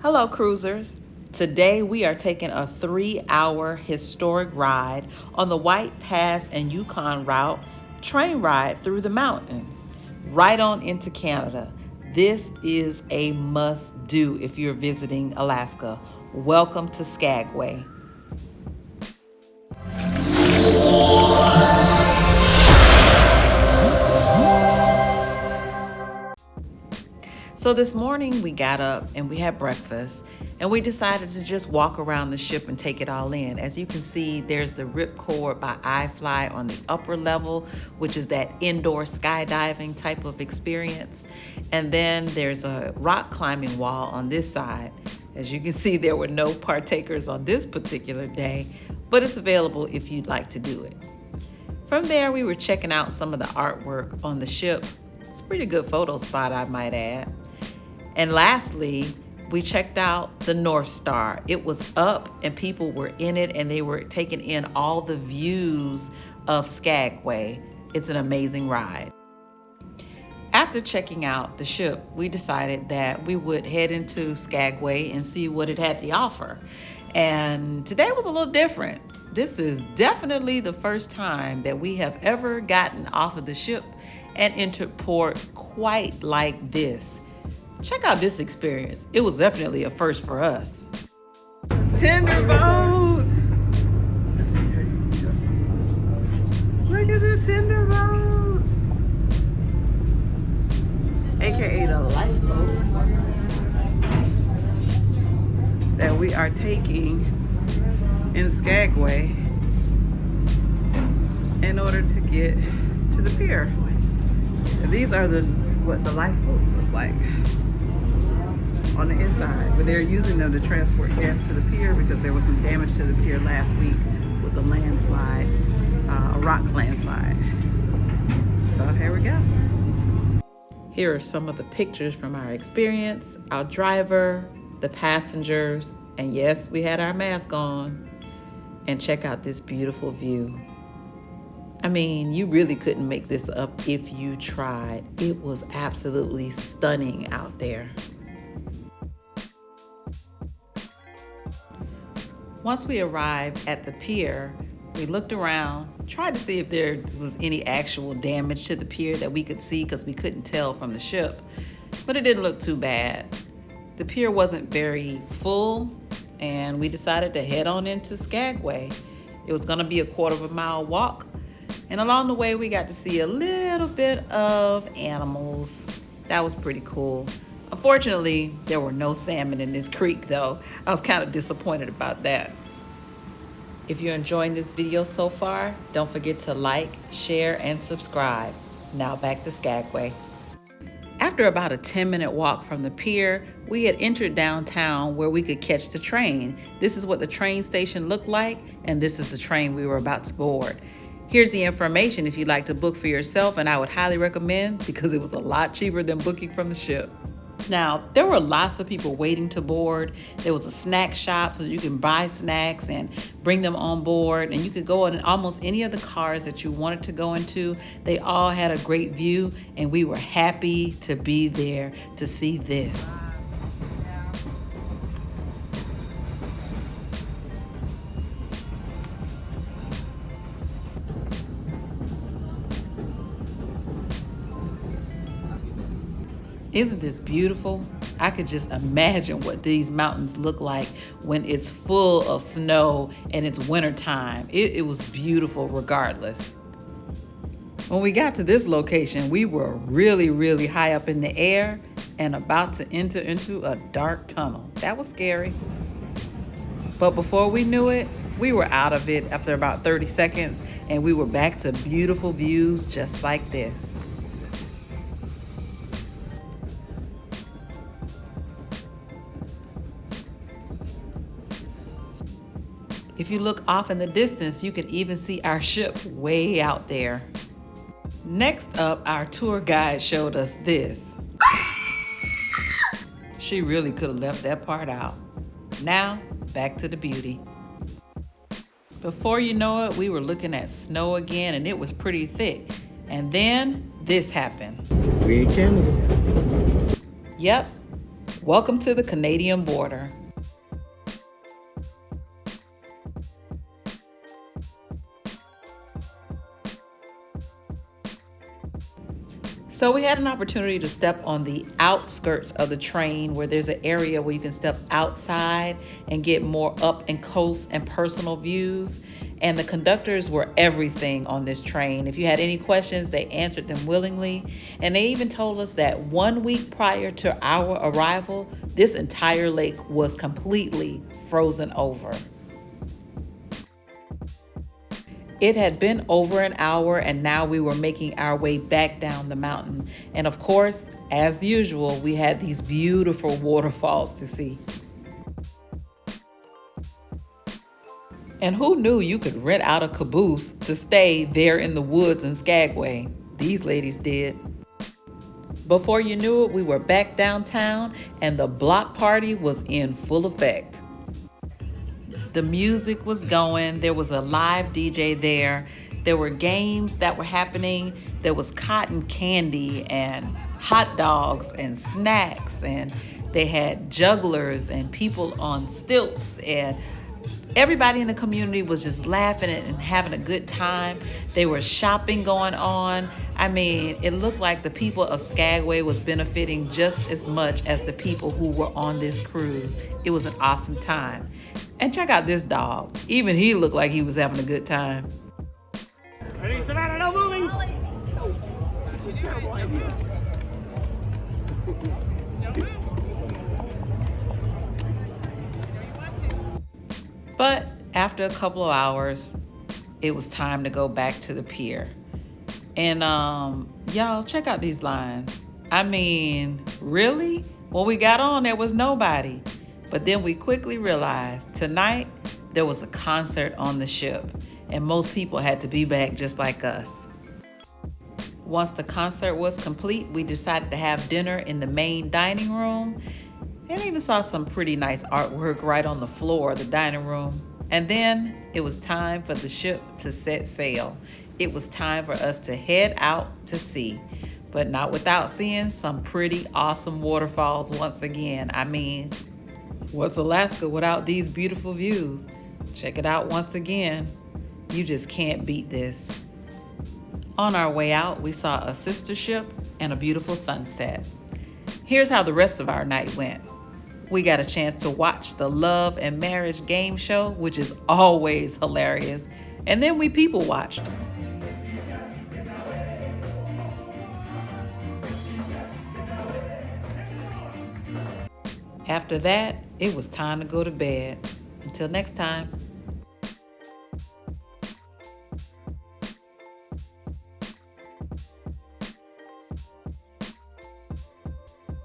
Hello, cruisers. Today we are taking a 3-hour historic ride on the White Pass and Yukon route train ride through the mountains, right on into Canada. This is a must-do if you're visiting Alaska. Welcome to Skagway. So this morning we got up and we had breakfast and we decided to just walk around the ship and take it all in. As you can see, there's the ripcord by iFly on the upper level, which is that indoor skydiving type of experience. And then there's a rock climbing wall on this side. As you can see, there were no partakers on this particular day, but it's available if you'd like to do it. From there, we were checking out some of the artwork on the ship. It's a pretty good photo spot, I might add. And lastly, we checked out the North Star. It was up and people were in it and they were taking in all the views of Skagway. It's an amazing ride. After checking out the ship, we decided that we would head into Skagway and see what it had to offer. And today was a little different. This is definitely the first time that we have ever gotten off of the ship and entered port quite like this. Check out this experience. It was definitely a first for us. Tender boat. Look at the tender boat. AKA the lifeboat that we are taking in Skagway in order to get to the pier. And these are what the lifeboats look like on the inside, but they're using them to transport gas to the pier because there was some damage to the pier last week with a landslide, a rock landslide. So here we go. Here are some of the pictures from our experience, our driver, the passengers, and yes, we had our mask on. And check out this beautiful view. I mean, you really couldn't make this up if you tried. It was absolutely stunning out there. Once we arrived at the pier, we looked around, tried to see if there was any actual damage to the pier that we could see because we couldn't tell from the ship, but it didn't look too bad. The pier wasn't very full, and we decided to head on into Skagway. It was gonna be a 1/4-mile walk, and along the way we got to see a little bit of animals. That was pretty cool. Unfortunately, there were no salmon in this creek though. I was kind of disappointed about that. If you're enjoying this video so far, don't forget to like, share, and subscribe. Now back to Skagway. After about a 10-minute walk from the pier, we had entered downtown where we could catch the train. This is what the train station looked like, and this is the train we were about to board. Here's the information if you'd like to book for yourself, and I would highly recommend because it was a lot cheaper than booking from the ship. Now, there were lots of people waiting to board. There was a snack shop so you can buy snacks and bring them on board, and you could go in almost any of the cars that you wanted to go into. They all had a great view, and we were happy to be there to see this. Isn't this beautiful? I could just imagine what these mountains look like when it's full of snow and it's wintertime. It was beautiful regardless. When we got to this location, we were really, really high up in the air and about to enter into a dark tunnel. That was scary. But before we knew it, we were out of it after about 30 seconds and we were back to beautiful views just like this. If you look off in the distance, you can even see our ship way out there. Next up, our tour guide showed us this. She really could have left that part out. Now, back to the beauty. Before you know it, we were looking at snow again, and it was pretty thick. And then this happened. We in Canada. Yep, Welcome to the Canadian border. So we had an opportunity to step on the outskirts of the train where there's an area where you can step outside and get more up and close and personal views. And the conductors were everything on this train. If you had any questions, they answered them willingly. And they even told us that 1 week prior to our arrival, this entire lake was completely frozen over. It had been over an hour, and now we were making our way back down the mountain. And of course, as usual, we had these beautiful waterfalls to see. And who knew you could rent out a caboose to stay there in the woods in Skagway? These ladies did. Before you knew it, we were back downtown, and the block party was in full effect. The music was going. There was a live DJ there. There were games that were happening. There was cotton candy and hot dogs and snacks. And they had jugglers and people on stilts. And everybody in the community was just laughing and having a good time. There was shopping going on. I mean, it looked like the people of Skagway was benefiting just as much as the people who were on this cruise. It was an awesome time. And check out this dog. Even he looked like he was having a good time. Ready, Savannah, no moving! But after a couple of hours, it was time to go back to the pier. And y'all, check out these lines. I mean, really? When we got on, there was nobody. But then we quickly realized tonight there was a concert on the ship, and most people had to be back just like us. Once the concert was complete, we decided to have dinner in the main dining room, and even saw some pretty nice artwork right on the floor of the dining room. And then it was time for the ship to set sail. It was time for us to head out to sea, but not without seeing some pretty awesome waterfalls once again. I mean, what's Alaska without these beautiful views? Check it out once again. You just can't beat this. On our way out, we saw a sister ship and a beautiful sunset. Here's how the rest of our night went. We got a chance to watch the Love and Marriage game show, which is always hilarious. And then we people watched. After that, it was time to go to bed. Until next time.